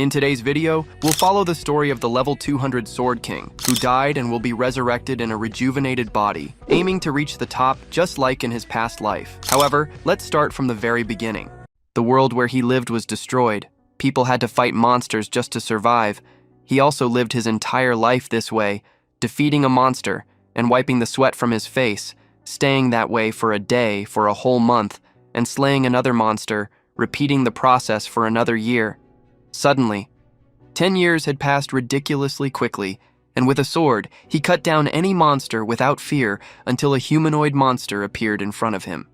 In today's video, we'll follow the story of the level 200 Sword King, who died and will be resurrected in a rejuvenated body, aiming to reach the top just like in his past life. However, let's start from the very beginning. The world where he lived was destroyed. People had to fight monsters just to survive. He also lived his entire life this way, defeating a monster and wiping the sweat from his face, staying that way for a day, for a whole month, and slaying another monster, repeating the process for another year. Suddenly, 10 years had passed ridiculously quickly, and with a sword, he cut down any monster without fear until a humanoid monster appeared in front of him,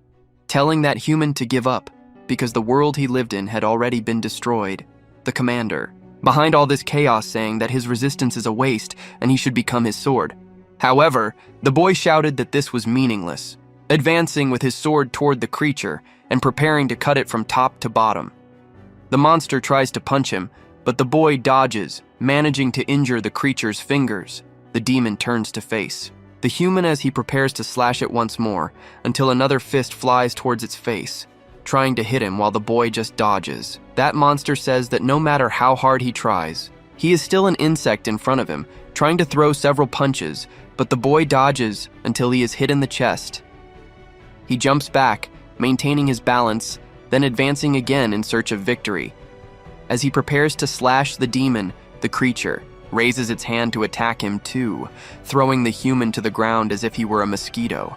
telling that human to give up, because the world he lived in had already been destroyed. The commander, behind all this chaos, saying that his resistance is a waste and he should become his sword. However, the boy shouted that this was meaningless, advancing with his sword toward the creature and preparing to cut it from top to bottom. The monster tries to punch him, but the boy dodges, managing to injure the creature's fingers. The demon turns to face the human as he prepares to slash it once more, until another fist flies towards its face, trying to hit him while the boy just dodges. That monster says that no matter how hard he tries, he is still an insect in front of him, trying to throw several punches, but the boy dodges until he is hit in the chest. He jumps back, maintaining his balance, then advancing again in search of victory. As he prepares to slash the demon, the creature raises its hand to attack him too, throwing the human to the ground as if he were a mosquito.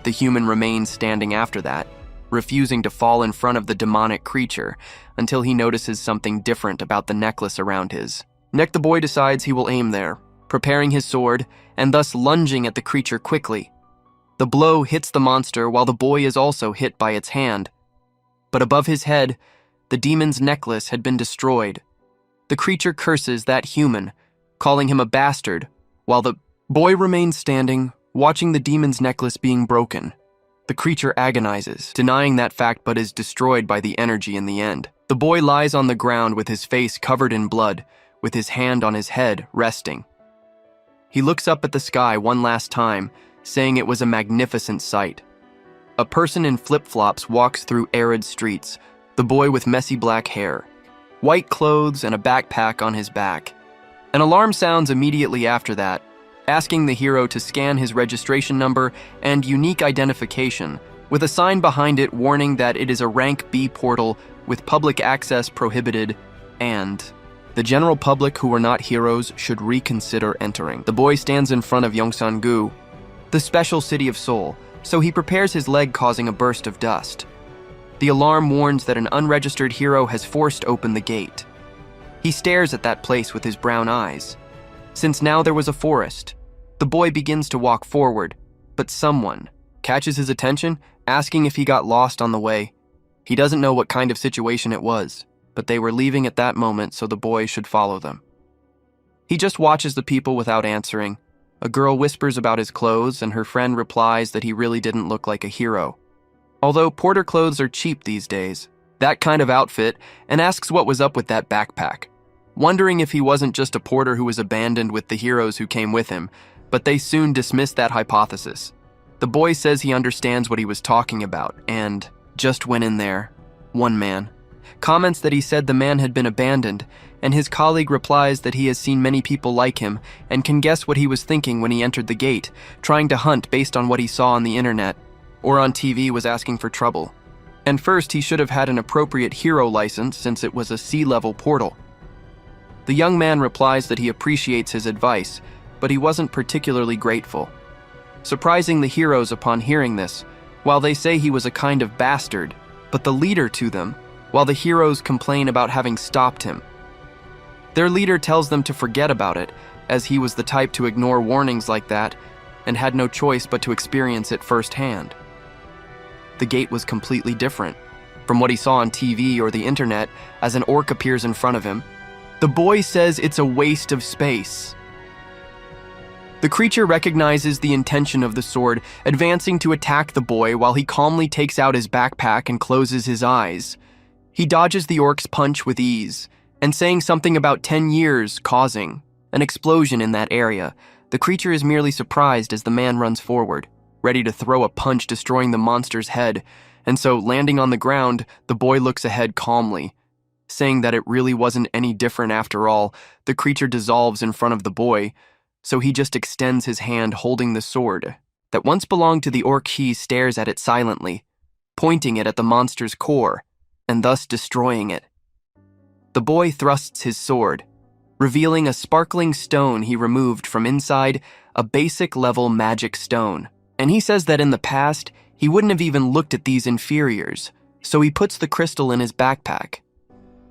The human remains standing after that, refusing to fall in front of the demonic creature until he notices something different about the necklace around his neck. The boy decides he will aim there, preparing his sword and thus lunging at the creature quickly. The blow hits the monster while the boy is also hit by its hand. But above his head, the demon's necklace had been destroyed. The creature curses that human, calling him a bastard, while the boy remains standing, watching the demon's necklace being broken. The creature agonizes, denying that fact but is destroyed by the energy in the end. The boy lies on the ground with his face covered in blood, with his hand on his head, resting. He looks up at the sky one last time, saying it was a magnificent sight. A person in flip-flops walks through arid streets, the boy with messy black hair, white clothes, and a backpack on his back. An alarm sounds immediately after that, asking the hero to scan his registration number and unique identification, with a sign behind it warning that it is a rank B portal with public access prohibited, and the general public who are not heroes should reconsider entering. The boy stands in front of Yongsan-gu, the special city of Seoul, so he prepares his leg, causing a burst of dust. The alarm warns that an unregistered hero has forced open the gate. He stares at that place with his brown eyes. Since now there was a forest, the boy begins to walk forward, but someone catches his attention, asking if he got lost on the way. He doesn't know what kind of situation it was, but they were leaving at that moment, so the boy should follow them. He just watches the people without answering. A girl whispers about his clothes, and her friend replies that he really didn't look like a hero. Although porter clothes are cheap these days, that kind of outfit, and asks what was up with that backpack, wondering if he wasn't just a porter who was abandoned with the heroes who came with him, but they soon dismissed that hypothesis. The boy says he understands what he was talking about, and just went in there. One man comments that he said the man had been abandoned, and his colleague replies that he has seen many people like him and can guess what he was thinking when he entered the gate, trying to hunt based on what he saw on the internet or on TV, was asking for trouble. And first, he should have had an appropriate hero license since it was a sea-level portal. The young man replies that he appreciates his advice, but he wasn't particularly grateful, surprising the heroes upon hearing this, while they say he was a kind of bastard, but the leader to them, while the heroes complain about having stopped him. Their leader tells them to forget about it, as he was the type to ignore warnings like that and had no choice but to experience it firsthand. The gate was completely different from what he saw on TV or the internet as an orc appears in front of him. The boy says it's a waste of space. The creature recognizes the intention of the sword, advancing to attack the boy while he calmly takes out his backpack and closes his eyes. He dodges the orc's punch with ease, and saying something about 10 years causing an explosion in that area. The creature is merely surprised as the man runs forward, ready to throw a punch destroying the monster's head, and so landing on the ground, the boy looks ahead calmly, saying that it really wasn't any different after all. The creature dissolves in front of the boy, so he just extends his hand holding the sword that once belonged to the orc. He stares at it silently, pointing it at the monster's core, and thus destroying it. The boy thrusts his sword, revealing a sparkling stone he removed from inside a basic level magic stone. And he says that in the past, he wouldn't have even looked at these inferiors, so he puts the crystal in his backpack.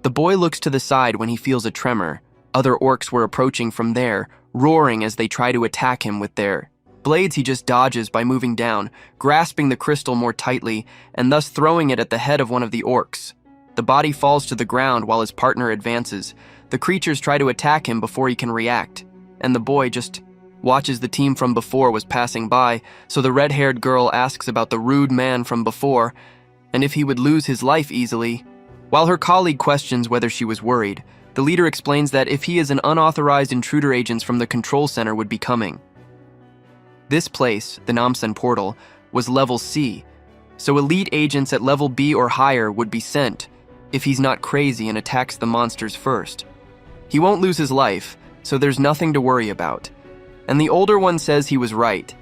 The boy looks to the side when he feels a tremor. Other orcs were approaching from there, roaring as they try to attack him with their blades. He just dodges by moving down, grasping the crystal more tightly, and thus throwing it at the head of one of the orcs. The body falls to the ground while his partner advances. The creatures try to attack him before he can react, and the boy just watches. The team from before was passing by, so the red-haired girl asks about the rude man from before, and if he would lose his life easily. While her colleague questions whether she was worried, the leader explains that if he is an unauthorized intruder, agents from the control center would be coming. This place, the Namsen portal, was level C, so elite agents at level B or higher would be sent if he's not crazy and attacks the monsters first. He won't lose his life, so there's nothing to worry about. And the older one says he was right,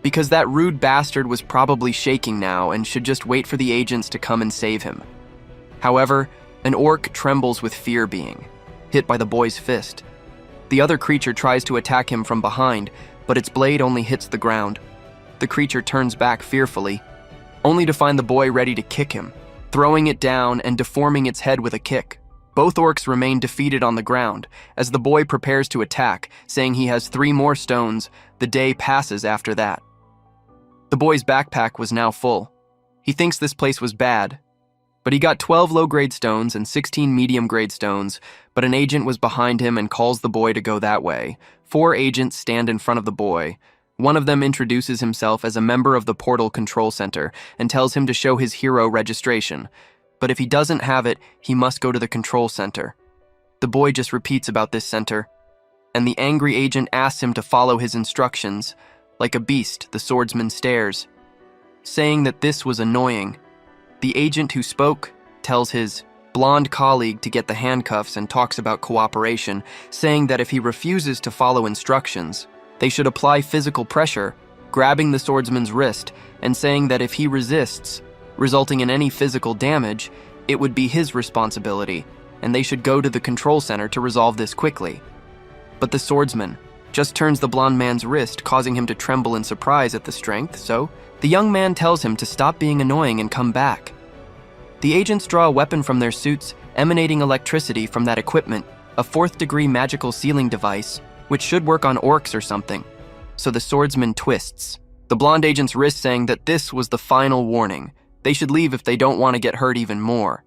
because that rude bastard was probably shaking now and should just wait for the agents to come and save him. However, an orc trembles with fear being hit by the boy's fist. The other creature tries to attack him from behind, but its blade only hits the ground. The creature turns back fearfully, only to find the boy ready to kick him, throwing it down and deforming its head with a kick. Both orcs remain defeated on the ground as the boy prepares to attack, saying he has 3 more stones. The day passes after that. The boy's backpack was now full. He thinks this place was bad, but he got 12 low-grade stones and 16 medium-grade stones, but an agent was behind him and calls the boy to go that way. 4 agents stand in front of the boy. One of them introduces himself as a member of the Portal Control Center and tells him to show his hero registration. But if he doesn't have it, he must go to the control center. The boy just repeats about this center, and the angry agent asks him to follow his instructions. Like a beast, the swordsman stares, saying that this was annoying. The agent who spoke tells his blonde colleague to get the handcuffs and talks about cooperation, saying that if he refuses to follow instructions, they should apply physical pressure, grabbing the swordsman's wrist and saying that if he resists, resulting in any physical damage, it would be his responsibility, and they should go to the control center to resolve this quickly. But the swordsman just turns the blonde man's wrist, causing him to tremble in surprise at the strength, so the young man tells him to stop being annoying and come back. The agents draw a weapon from their suits, emanating electricity from that equipment, a 4th-degree magical sealing device, which should work on orcs or something. So the swordsman twists the blonde agent's wrist, saying that this was the final warning. They should leave if they don't want to get hurt even more.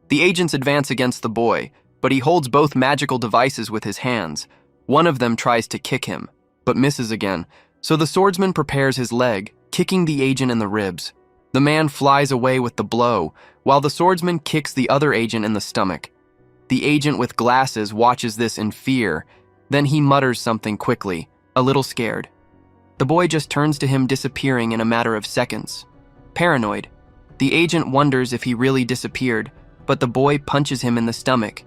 The agents advance against the boy, but he holds both magical devices with his hands. One of them tries to kick him, but misses again, so the swordsman prepares his leg, kicking the agent in the ribs. The man flies away with the blow, while the swordsman kicks the other agent in the stomach. The agent with glasses watches this in fear. Then he mutters something quickly, a little scared. The boy just turns to him, disappearing in a matter of seconds. Paranoid, the agent wonders if he really disappeared, but the boy punches him in the stomach.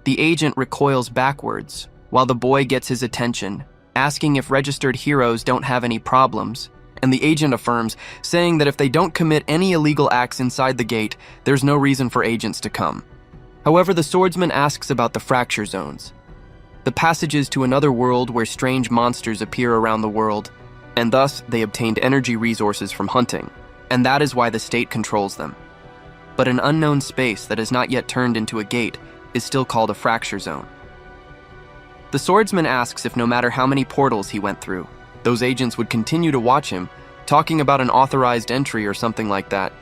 The agent recoils backwards, while the boy gets his attention, asking if registered heroes don't have any problems, and the agent affirms, saying that if they don't commit any illegal acts inside the gate, there's no reason for agents to come. However, the swordsman asks about the fracture zones, the passages to another world where strange monsters appear around the world, and thus they obtained energy resources from hunting, and that is why the state controls them. But an unknown space that has not yet turned into a gate is still called a fracture zone. The swordsman asks if no matter how many portals he went through, those agents would continue to watch him, talking about an authorized entry or something like that.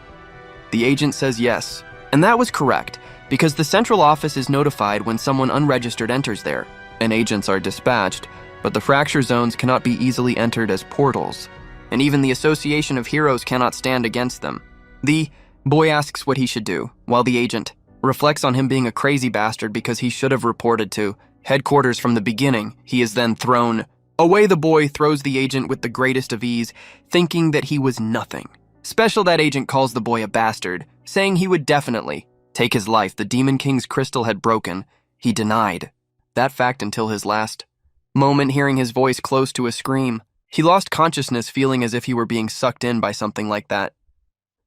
The agent says yes, and that was correct, because the central office is notified when someone unregistered enters there, and agents are dispatched, but the fracture zones cannot be easily entered as portals, and even the Association of Heroes cannot stand against them. The boy asks what he should do, while the agent reflects on him being a crazy bastard because he should have reported to headquarters from the beginning. He is then thrown away. The boy throws the agent with the greatest of ease, thinking that he was nothing special. That agent calls the boy a bastard, saying he would definitely take his life. The Demon King's crystal had broken. He denied that fact until his last moment, hearing his voice close to a scream. He lost consciousness, feeling as if he were being sucked in by something like that,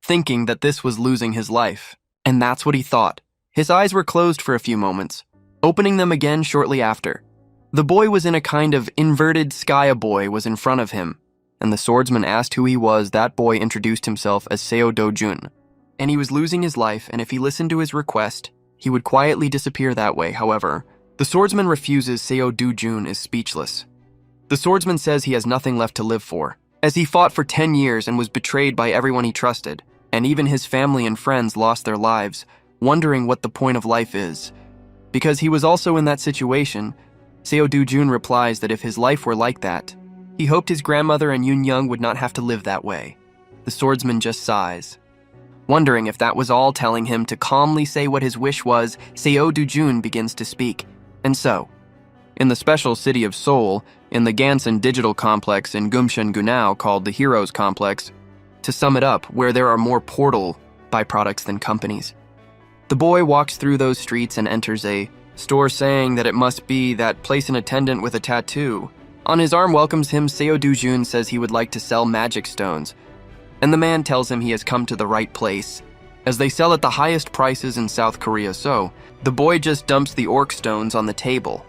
thinking that this was losing his life. And that's what he thought. His eyes were closed for a few moments, opening them again shortly after. The boy was in a kind of inverted sky. A boy was in front of him, and the swordsman asked who he was. That boy introduced himself as Seo Do-jun, and he was losing his life, and if he listened to his request, he would quietly disappear that way. However, the swordsman refuses. Seo Do-jun is speechless. The swordsman says he has nothing left to live for, as he fought for 10 years and was betrayed by everyone he trusted, and even his family and friends lost their lives, wondering what the point of life is. Because he was also in that situation, Seo Do-jun replies that if his life were like that, he hoped his grandmother and Yoon Young would not have to live that way. The swordsman just sighs, wondering if that was all, telling him to calmly say what his wish was. Seo Do-jun begins to speak. And so, in the special city of Seoul, in the Gansan Digital Complex in Gumshan-gu called the Heroes Complex, to sum it up, where there are more portal byproducts than companies. The boy walks through those streets and enters a store, saying that it must be that place. An attendant with a tattoo on his arm welcomes him. Seo Do-jun says he would like to sell magic stones, and the man tells him he has come to the right place, as they sell at the highest prices in South Korea. So, the boy just dumps the orc stones on the table.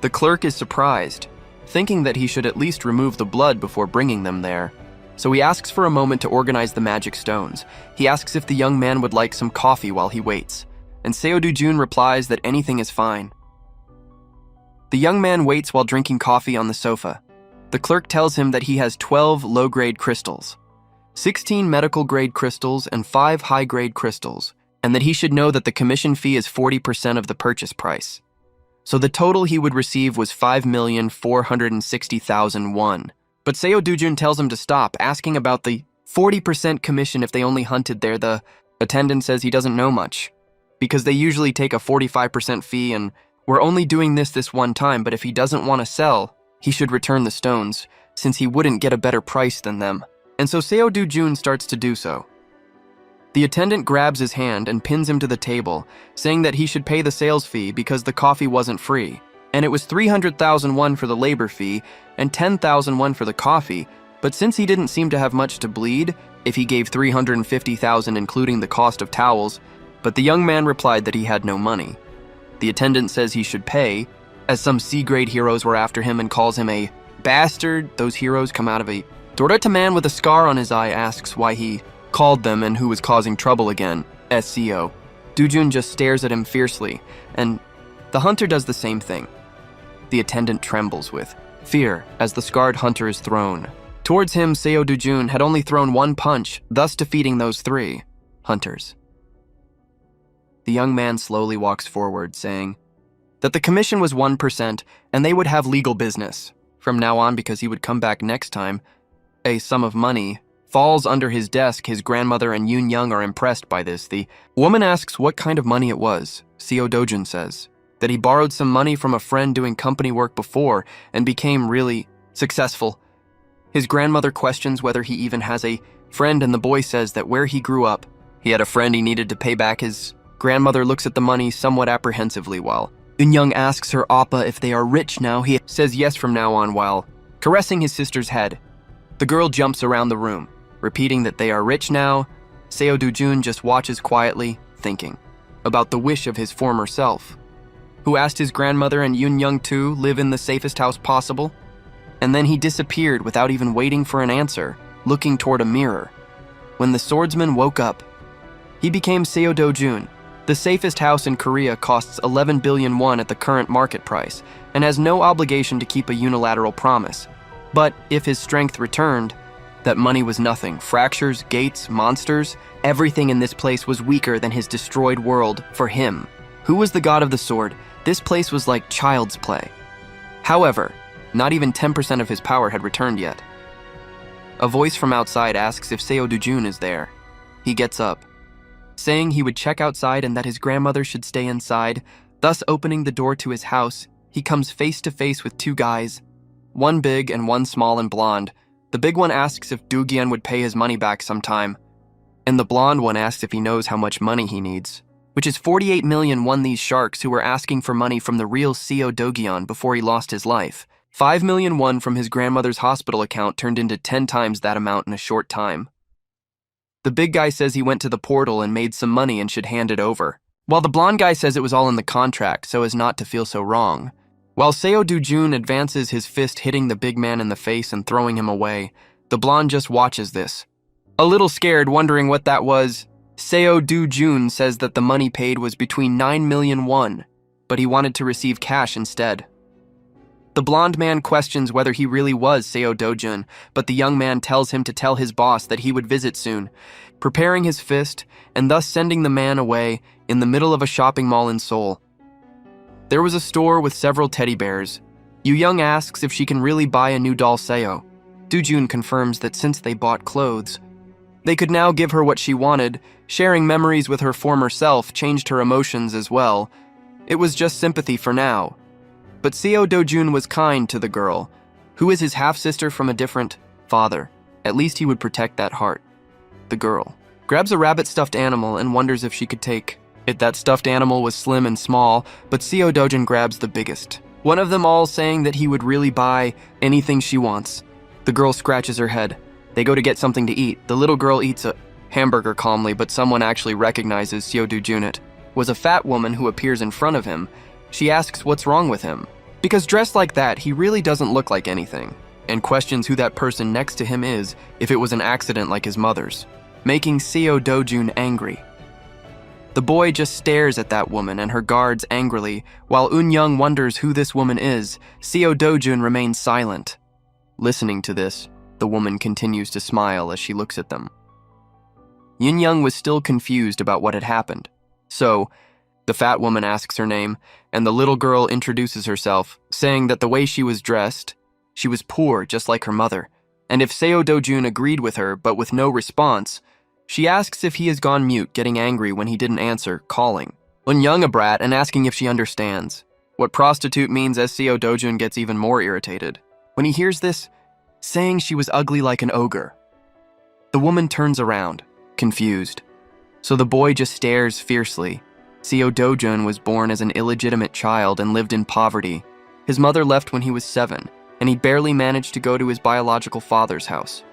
The clerk is surprised, thinking that he should at least remove the blood before bringing them there. So he asks for a moment to organize the magic stones. He asks if the young man would like some coffee while he waits, and Seo Do-jun replies that anything is fine. The young man waits while drinking coffee on the sofa. The clerk tells him that he has 12 low-grade crystals, 16 medical-grade crystals, and 5 high-grade crystals, and that he should know that the commission fee is 40% of the purchase price. So the total he would receive was 5,460,000 won. But Seo Do-jun tells him to stop, asking about the 40% commission if they only hunted there. The attendant says he doesn't know much, because they usually take a 45% fee, and we're only doing this one time, but if he doesn't want to sell, he should return the stones, since he wouldn't get a better price than them. And so Seo Do-jun starts to do so. The attendant grabs his hand and pins him to the table, saying that he should pay the sales fee because the coffee wasn't free, and it was 300,000 won for the labor fee and 10,000 won for the coffee. But since he didn't seem to have much to bleed, if he gave 350,000 including the cost of towels, but the young man replied that he had no money. The attendant says he should pay, as some C-grade heroes were after him, and calls him a bastard. Those heroes come out of a Doretta. Man with a scar on his eye asks why he called them and who was causing trouble again. Seo Do-jun just stares at him fiercely, and the hunter does the same thing. The attendant trembles with fear as the scarred hunter is thrown towards him. Seo Do-jun had only thrown one punch, thus defeating those 3 hunters. The young man slowly walks forward, saying that the commission was 1% and they would have legal business from now on because he would come back next time. A sum of money falls under his desk. His grandmother and Yoon Young are impressed by this. The woman asks what kind of money it was. Seo Do-jun says that he borrowed some money from a friend doing company work before and became really successful. His grandmother questions whether he even has a friend, and the boy says that where he grew up, he had a friend he needed to pay back. His grandmother looks at the money somewhat apprehensively while Yoon Young asks her Appa if they are rich now. He says yes from now on while caressing his sister's head. The girl jumps around the room, repeating that they are rich now. Seo Do-jun just watches quietly, thinking about the wish of his former self, who asked his grandmother and Yoon Young to live in the safest house possible. And then he disappeared without even waiting for an answer, looking toward a mirror. When the swordsman woke up, he became Seo Do-jun. The safest house in Korea costs 11 billion won at the current market price and has no obligation to keep a unilateral promise. But if his strength returned, that money was nothing. Fractures, gates, monsters, everything in this place was weaker than his destroyed world. For him, who was the god of the sword, this place was like child's play. However, not even 10% of his power had returned yet. A voice from outside asks if Seo Do-jun is there. He gets up, saying he would check outside and that his grandmother should stay inside, thus opening the door to his house. He comes face to face with 2 guys, one big and one small and blonde. The big one asks if Do-gyeon would pay his money back sometime, and the blonde one asks if he knows how much money he needs. which is 48 million won these sharks who were asking for money from the real Seo Do-gyeon before he lost his life. 5 million won from his grandmother's hospital account turned into 10 times that amount in a short time. The big guy says he went to the portal and made some money and should hand it over, while the blonde guy says it was all in the contract so as not to feel so wrong. While Seo Do-jun advances his fist, hitting the big man in the face and throwing him away, the blonde just watches this. A little scared, wondering what that was, Seo Do-jun says that the money paid was between 9 million won, but he wanted to receive cash instead. The blonde man questions whether he really was Seo Do-jun, but the young man tells him to tell his boss that he would visit soon, preparing his fist and thus sending the man away in the middle of a shopping mall in Seoul. There was a store with several teddy bears. Yu Young asks if she can really buy a new doll Seo. Do-jun confirms that since they bought clothes, they could now give her what she wanted. Sharing memories with her former self changed her emotions as well. It was just sympathy for now. But Seo Do-jun was kind to the girl, who is his half-sister from a different father. At least he would protect that heart. The girl grabs a rabbit stuffed animal and wonders if she could take it. That stuffed animal was slim and small, but Seo Do-jun grabs the biggest. One of them all saying that he would really buy anything she wants. The girl scratches her head. They go to get something to eat. The little girl eats a hamburger calmly, but someone actually recognizes Seo Do-jun. It was a fat woman who appears in front of him. She asks what's wrong with him, because dressed like that, he really doesn't look like anything, and questions who that person next to him is if it was an accident like his mother's, making Seo Do-jun angry. The boy just stares at that woman and her guards angrily, while Eun-young wonders who this woman is. Seo Do-jun remains silent. Listening to this, the woman continues to smile as she looks at them. Eun-young was still confused about what had happened. So, the fat woman asks her name, and the little girl introduces herself, saying that the way she was dressed, she was poor just like her mother, and if Seo Do-jun agreed with her but with no response, she asks if he has gone mute, getting angry when he didn't answer, calling Eun-young a brat and asking if she understands. What prostitute means, as Seo Do-jun gets even more irritated when he hears this, saying she was ugly like an ogre. The woman turns around, confused. So the boy just stares fiercely. Seo Do-jun was born as an illegitimate child and lived in poverty. His mother left when he was 7, and he barely managed to go to his biological father's house.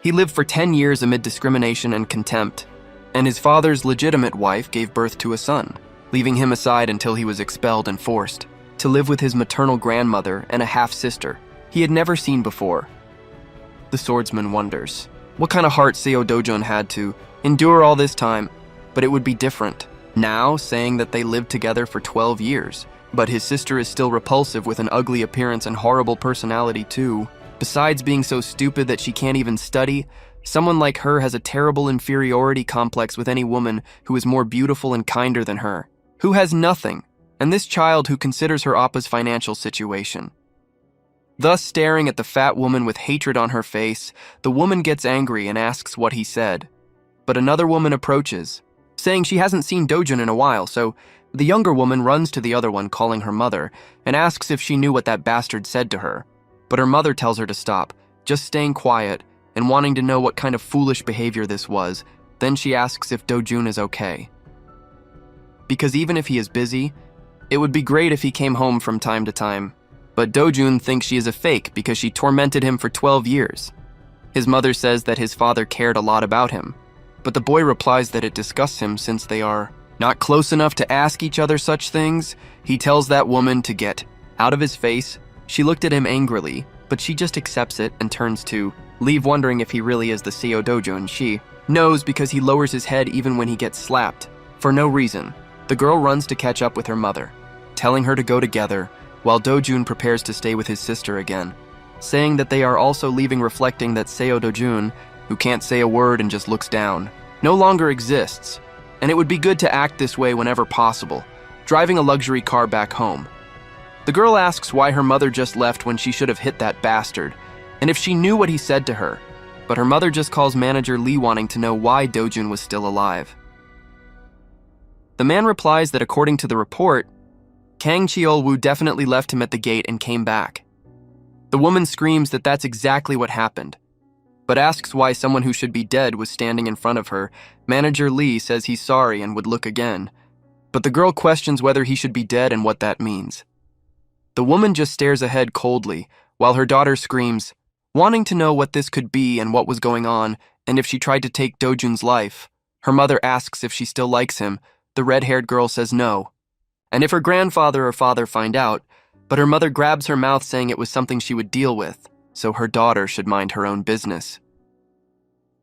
He lived for 10 years amid discrimination and contempt, and his father's legitimate wife gave birth to a son, leaving him aside until he was expelled and forced to live with his maternal grandmother and a half-sister he had never seen before. The swordsman wonders what kind of heart Seo Do-jun had to endure all this time, but it would be different now, saying that they lived together for 12 years, but his sister is still repulsive with an ugly appearance and horrible personality too. Besides being so stupid that she can't even study, someone like her has a terrible inferiority complex with any woman who is more beautiful and kinder than her, who has nothing, and this child who considers her Appa's financial situation. Thus, staring at the fat woman with hatred on her face, the woman gets angry and asks what he said. But another woman approaches, saying she hasn't seen Do-jun in a while, so the younger woman runs to the other one, calling her mother, and asks if she knew what that bastard said to her. But her mother tells her to stop, just staying quiet and wanting to know what kind of foolish behavior this was. Then she asks if Do-jun is okay. Because even if he is busy, it would be great if he came home from time to time. But Do-jun thinks she is a fake because she tormented him for 12 years. His mother says that his father cared a lot about him, but the boy replies that it disgusts him since they are not close enough to ask each other such things. He tells that woman to get out of his face. She looked at him angrily, but she just accepts it and turns to leave, wondering if he really is the Seo Do-jun she knows, because he lowers his head even when he gets slapped, for no reason. The girl runs to catch up with her mother, telling her to go together, while Do-jun prepares to stay with his sister again, saying that they are also leaving, reflecting that Seo Do-jun, who can't say a word and just looks down, no longer exists, and it would be good to act this way whenever possible, driving a luxury car back home. The girl asks why her mother just left when she should have hit that bastard, and if she knew what he said to her, but her mother just calls manager Lee, wanting to know why Do-jun was still alive. The man replies that according to the report, Kang Cheol-woo definitely left him at the gate and came back. The woman screams that that's exactly what happened. but asks why someone who should be dead was standing in front of her. Manager Lee says he's sorry and would look again. But the girl questions whether he should be dead and what that means. The woman just stares ahead coldly, while her daughter screams, wanting to know what this could be and what was going on, and if she tried to take Dojun's life. Her mother asks if she still likes him. The red-haired girl says no. And if her grandfather or father find out, but her mother grabs her mouth saying it was something she would deal with, so her daughter should mind her own business.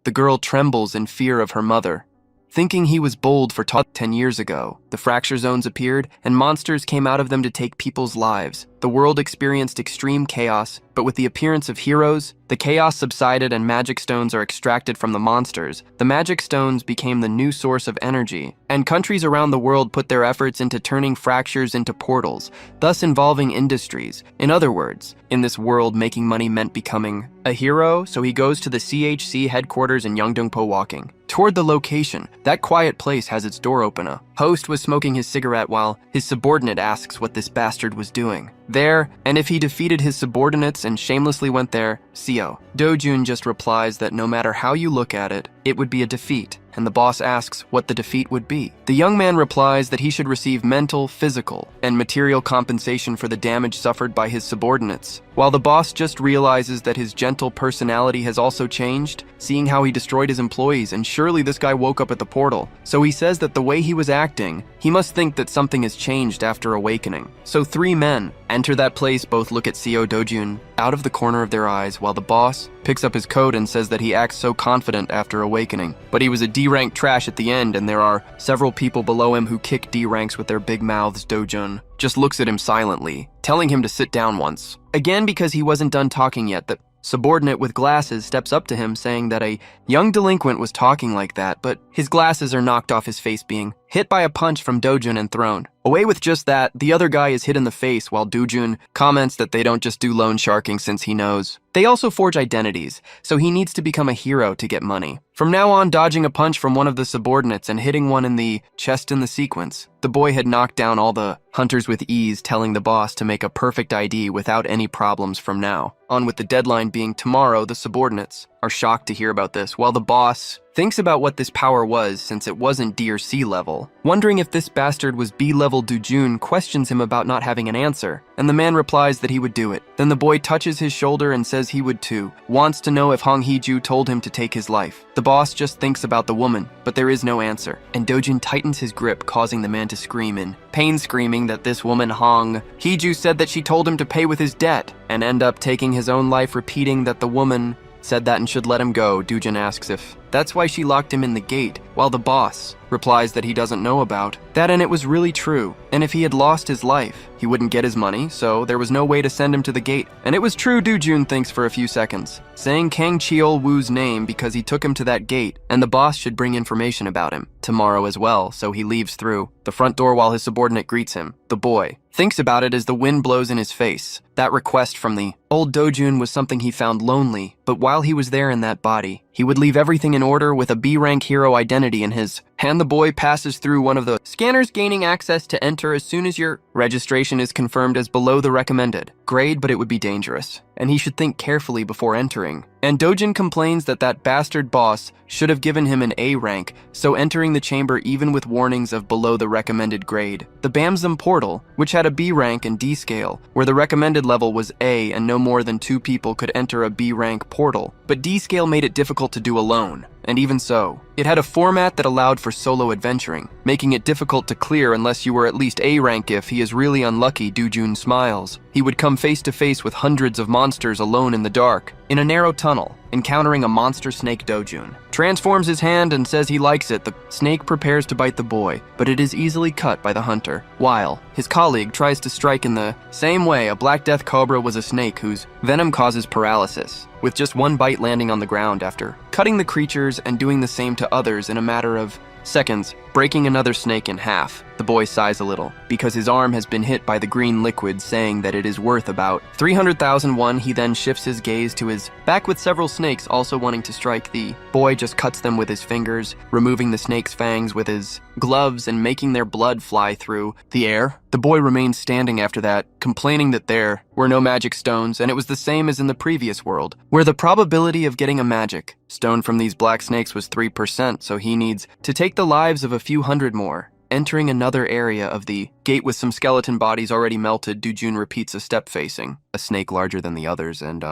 The girl trembles in fear of her mother. Thinking he was bold for 10 years ago, the fracture zones appeared and monsters came out of them to take people's lives. The world experienced extreme chaos, but with the appearance of heroes, the chaos subsided and magic stones are extracted from the monsters. The magic stones became the new source of energy, and countries around the world put their efforts into turning fractures into portals, thus involving industries. In other words, in this world, making money meant becoming a hero, so he goes to the CHC headquarters in Yeongdeungpo walking toward the location. That quiet place has its door open. A host was smoking his cigarette while his subordinate asks what this bastard was doing there, and if he defeated his subordinates and shamelessly went there. CO. Dojun just replies that no matter how you look at it, it would be a defeat, and the boss asks what the defeat would be. The young man replies that he should receive mental, physical, and material compensation for the damage suffered by his subordinates, while the boss just realizes that his gentle personality has also changed, seeing how he destroyed his employees, and surely this guy woke up at the portal. So he says that the way he was acting, he must think that something has changed after awakening. So 3 men enter that place. Both look at CO Dojun out of the corner of their eyes, while the boss picks up his coat and says that he acts so confident after awakening. But he was a D-rank trash at the end, and there are several people below him who kick D-ranks with their big mouths. Dojun just looks at him silently, telling him to sit down once. Again, because he wasn't done talking yet, the subordinate with glasses steps up to him saying that a young delinquent was talking like that, but his glasses are knocked off his face, being hit by a punch from Dojun and thrown away. With just that, the other guy is hit in the face, while Dojun comments that they don't just do loan sharking since he knows they also forge identities, so he needs to become a hero to get money. From now on, dodging a punch from one of the subordinates and hitting one in the chest in the sequence, the boy had knocked down all the hunters with ease, telling the boss to make a perfect ID without any problems from now on. With the deadline being tomorrow, the subordinates are shocked to hear about this, while the boss thinks about what this power was since it wasn't D or C level. Wondering if this bastard was B level, Dojun questions him about not having an answer, and the man replies that he would do it. Then the boy touches his shoulder and says he would too, wants to know if Hong Hee-ju told him to take his life. The boss just thinks about the woman, but there is no answer, and Dojun tightens his grip, causing the man to scream in pain, screaming that this woman Hong Hee-ju said that she told him to pay with his debt, and end up taking his own life, repeating that the woman said that and should let him go. Dojun asks if that's why she locked him in the gate, while the boss replies that he doesn't know about that, and it was really true, and if he had lost his life, he wouldn't get his money, so there was no way to send him to the gate. And it was true. Dojun thinks for a few seconds, saying Kang Cheol-woo's name because he took him to that gate, and the boss should bring information about him tomorrow as well, so he leaves through the front door while his subordinate greets him. The boy thinks about it as the wind blows in his face. That request from the old Dojun was something he found lonely, but while he was there in that body, he would leave everything in order with a B-rank hero identity in his hand. The boy passes through one of the scanners, gaining access to enter as soon as your registration is confirmed as below the recommended grade, but it would be dangerous, and he should think carefully before entering. And Dojun complains that that bastard boss should have given him an A rank, so entering the chamber even with warnings of below the recommended grade. The Bamsum portal, which had a B rank and D scale, where the recommended level was A and no more than 2 people could enter a B rank portal, but D scale made it difficult to do alone. And even so, it had a format that allowed for solo adventuring, making it difficult to clear unless you were at least A rank. If he is really unlucky, Dojun smiles. He would come face to face with hundreds of monsters alone in the dark, in a narrow tunnel, encountering a monster snake. Dojun transforms his hand and says he likes it. The snake prepares to bite the boy, but it is easily cut by the hunter, while his colleague tries to strike in the same way. A black death cobra was a snake whose venom causes paralysis, with just one bite landing on the ground after cutting the creatures and doing the same to others in a matter of seconds. breaking another snake in half. The boy sighs a little, because his arm has been hit by the green liquid, saying that it is worth about 300,000 won. He then shifts his gaze to his back with several snakes also wanting to strike. The boy just cuts them with his fingers, removing the snake's fangs with his gloves and making their blood fly through the air. The boy remained standing after that, complaining that there were no magic stones, and it was the same as in the previous world, where the probability of getting a magic stone from these black snakes was 3%, so he needs to take the lives of a few hundred more. Entering another area of the gate with some skeleton bodies already melted, Dujun repeats a step facing a snake larger than the others, and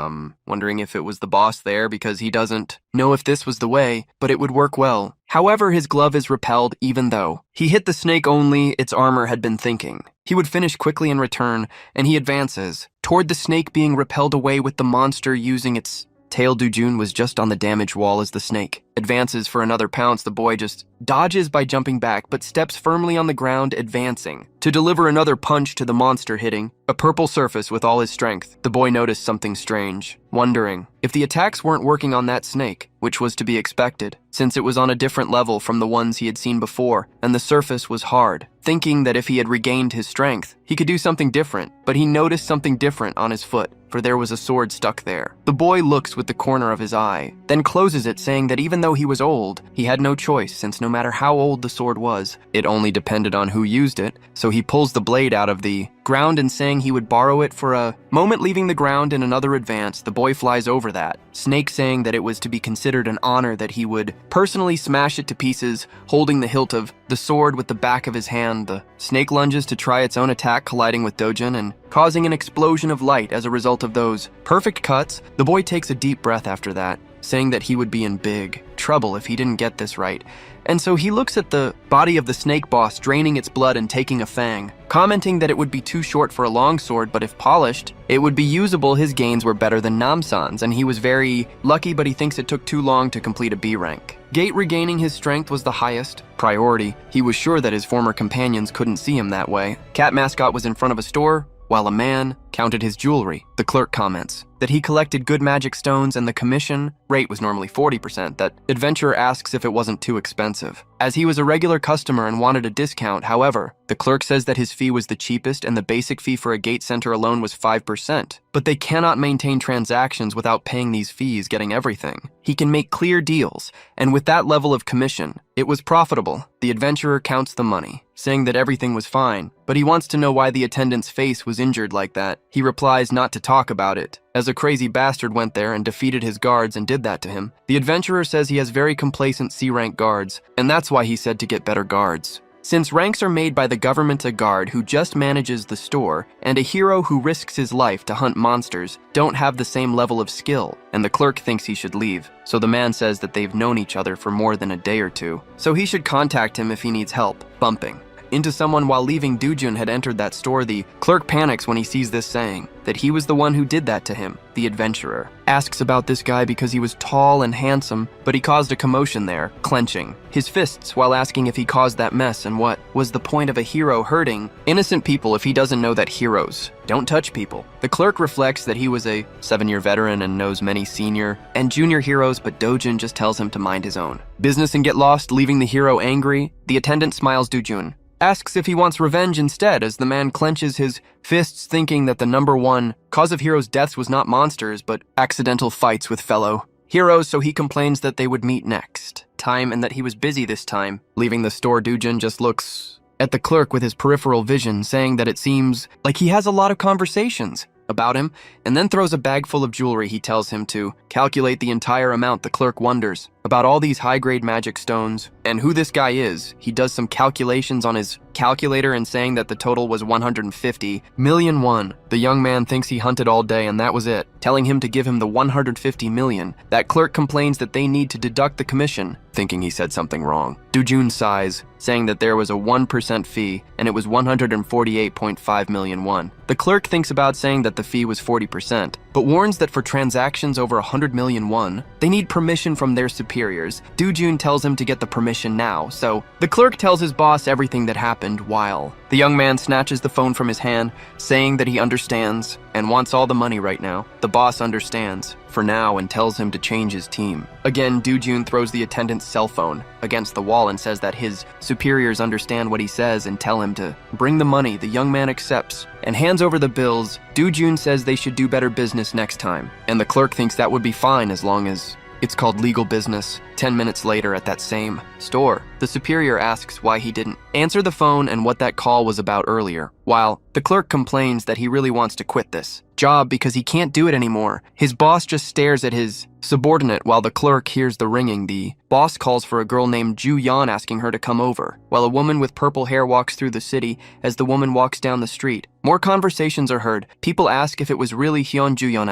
wondering if it was the boss there because he doesn't know if this was the way, but it would work well. However, his glove is repelled even though he hit the snake only its armor had been thinking. He would finish quickly in return, and he advances toward the snake being repelled away with the monster using its tail. Dujun was just on the damaged wall as the snake advances for another pounce. The boy just dodges by jumping back, but steps firmly on the ground, advancing to deliver another punch to the monster, hitting a purple surface with all his strength. The boy noticed something strange, wondering if the attacks weren't working on that snake, which was to be expected, since it was on a different level from the ones he had seen before, and the surface was hard. Thinking that if he had regained his strength, he could do something different, but he noticed something different on his foot, for there was a sword stuck there. The boy looks with the corner of his eye, then closes it, saying that even though he was old, he had no choice, since no matter how old the sword was, it only depended on who used it. So he pulls the blade out of the ground and saying he would borrow it for a moment. Leaving the ground in another advance, the boy flies over that snake, saying that it was to be considered an honor that he would personally smash it to pieces, holding the hilt of the sword with the back of his hand. The snake lunges to try its own attack, colliding with Dojin and causing an explosion of light as a result of those perfect cuts. The boy takes a deep breath after that, saying that he would be in big trouble if he didn't get this right. And so he looks at the body of the snake boss, draining its blood and taking a fang, commenting that it would be too short for a long sword, but if polished, it would be usable. His gains were better than Namsan's, and he was very lucky, but he thinks it took too long to complete a B rank. Gate regaining his strength was the highest priority. He was sure that his former companions couldn't see him that way. Cat Mascot was in front of a store, while a man counted his jewelry. The clerk comments that he collected good magic stones and the commission rate was normally 40%. That adventurer asks if it wasn't too expensive, as he was a regular customer and wanted a discount. However, the clerk says that his fee was the cheapest and the basic fee for a gate center alone was 5%. But they cannot maintain transactions without paying these fees, getting everything. He can make clear deals, and with that level of commission, it was profitable. The adventurer counts the money, saying that everything was fine, but he wants to know why the attendant's face was injured like that. He replies not to talk about it, as a crazy bastard went there and defeated his guards and did that to him. The adventurer says he has very complacent C-rank guards, and that's why he said to get better guards. Since ranks are made by the government, a guard who just manages the store and a hero who risks his life to hunt monsters don't have the same level of skill, and the clerk thinks he should leave. So the man says that they've known each other for more than a day or two, so he should contact him if he needs help. Bumping into someone while leaving, Dujun had entered that store. The clerk panics when he sees this, saying that he was the one who did that to him. The adventurer asks about this guy because he was tall and handsome, but he caused a commotion there, clenching his fists while asking if he caused that mess and what was the point of a hero hurting innocent people if he doesn't know that heroes don't touch people. The clerk reflects that he was a 7-year veteran and knows many senior and junior heroes, but Dojin just tells him to mind his own business and get lost, leaving the hero angry. The attendant smiles. Dujun asks if he wants revenge instead, as the man clenches his fists, thinking that the number one cause of heroes' deaths was not monsters, but accidental fights with fellow heroes, so he complains that they would meet next time and that he was busy this time. Leaving the store, Dujin just looks at the clerk with his peripheral vision, saying that it seems like he has a lot of conversations about him, and then throws a bag full of jewelry. He tells him to calculate the entire amount. The clerk wonders about all these high-grade magic stones and who this guy is. He does some calculations on his calculator and saying that the total was 150 million won. The young man thinks he hunted all day and that was it, telling him to give him the 150 million. That clerk complains that they need to deduct the commission, thinking he said something wrong. Dujun sighs, saying that there was a 1% fee and it was 148.5 million won. The clerk thinks about saying that the fee was 40%, but warns that for transactions over 100 million won, they need permission from their superiors. Dujun tells him to get the permission now, so the clerk tells his boss everything that happened while The young man snatches the phone from his hand, saying that he understands and wants all the money right now. The boss understands, for now, and tells him to change his team. Again, Do-jun throws the attendant's cell phone against the wall and says that his superiors understand what he says and tell him to bring the money. The young man accepts and hands over the bills. Do-jun says they should do better business next time, and the clerk thinks that would be fine as long as it's called legal business. 10 minutes later at that same store, the superior asks why he didn't answer the phone and what that call was about earlier, while the clerk complains that he really wants to quit this job because he can't do it anymore. His boss just stares at his subordinate while the clerk hears the ringing. The boss calls for a girl named Ju Yan, asking her to come over, while a woman with purple hair walks through the city. As the woman walks down the street, more conversations are heard. People ask if it was really Hyun Ju Yan.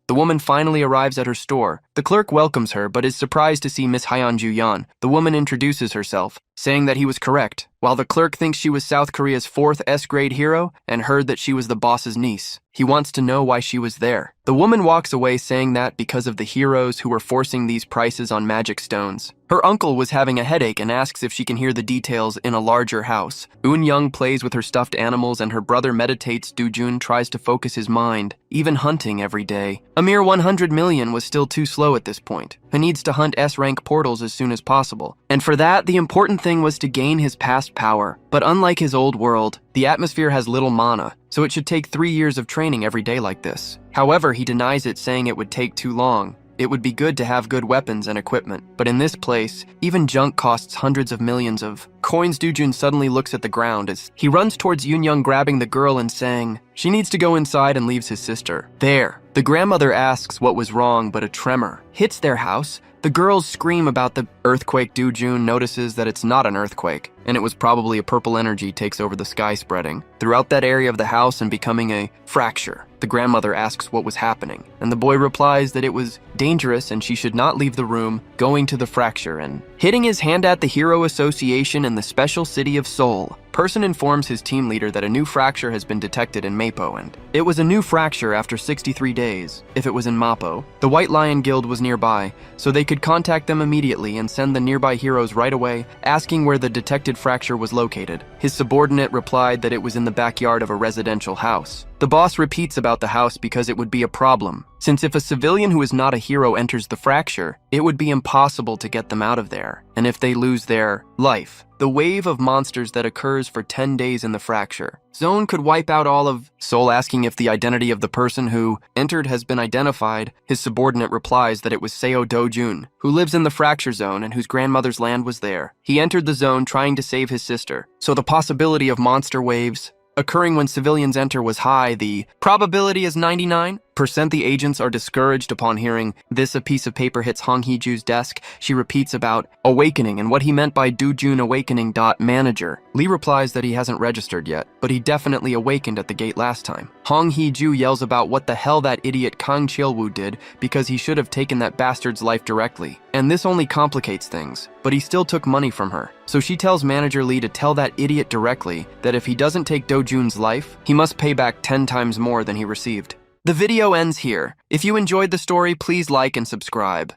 The woman finally arrives at her store. The clerk welcomes her, but is surprised to see Miss Hyun Ju Yan. The woman introduces herself, saying that he was correct, while the clerk thinks she was South Korea's 4th S-grade hero and heard that she was the boss's niece. He wants to know why she was there. The woman walks away, saying that because of the heroes who were forcing these prices on magic stones. Her uncle was having a headache and asks if she can hear the details in a larger house. Eun-young plays with her stuffed animals and her brother meditates. Do-jun tries to focus his mind, even hunting every day. A mere 100 million was still too slow at this point. He needs to hunt S-rank portals as soon as possible. And for that, the important thing was to gain his past power. But unlike his old world, the atmosphere has little mana, so it should take 3 years of training every day like this. However, he denies it, saying it would take too long. It would be good to have good weapons and equipment, but in this place, even junk costs hundreds of millions of coins. Do-jun suddenly looks at the ground as he runs towards Eun-young, grabbing the girl and saying she needs to go inside, and leaves his sister there. The grandmother asks what was wrong, but a tremor hits their house. The girls scream about the earthquake. Do-jun notices that it's not an earthquake, and it was probably a purple energy takes over the sky, spreading throughout that area of the house and becoming a fracture. The grandmother asks what was happening, and the boy replies that it was dangerous and she should not leave the room, going to the fracture and hitting his hand at the Hero Association in the special city of Seoul. Person informs his team leader that a new fracture has been detected in Mapo, and it was a new fracture after 63 days. If it was in Mapo, the White Lion Guild was nearby, so they could contact them immediately and send the nearby heroes right away, asking where the detected fracture was located. His subordinate replied that it was in the backyard of a residential house. The boss repeats about the house because it would be a problem, since if a civilian who is not a hero enters the fracture, it would be impossible to get them out of there, and if they lose their life, the wave of monsters that occurs for 10 days in the fracture zone could wipe out all of Seoul. Asking if the identity of the person who entered has been identified, his subordinate replies that it was Seo Do-jun, who lives in the fracture zone and whose grandmother's land was there. He entered the zone trying to save his sister, so the possibility of monster waves occurring when civilians enter was high. The probability is 99%. The agents are discouraged upon hearing this. A piece of paper hits Hong Hee-ju's desk. She repeats about awakening and what he meant by Do-jun awakening. Manager Lee replies that he hasn't registered yet, but he definitely awakened at the gate last time. Hong Hee-ju yells about what the hell that idiot Kang Chil-woo did, because he should have taken that bastard's life directly. And this only complicates things, but he still took money from her. So she tells Manager Lee to tell that idiot directly that if he doesn't take Do-jun's life, he must pay back 10 times more than he received. The video ends here. If you enjoyed the story, please like and subscribe.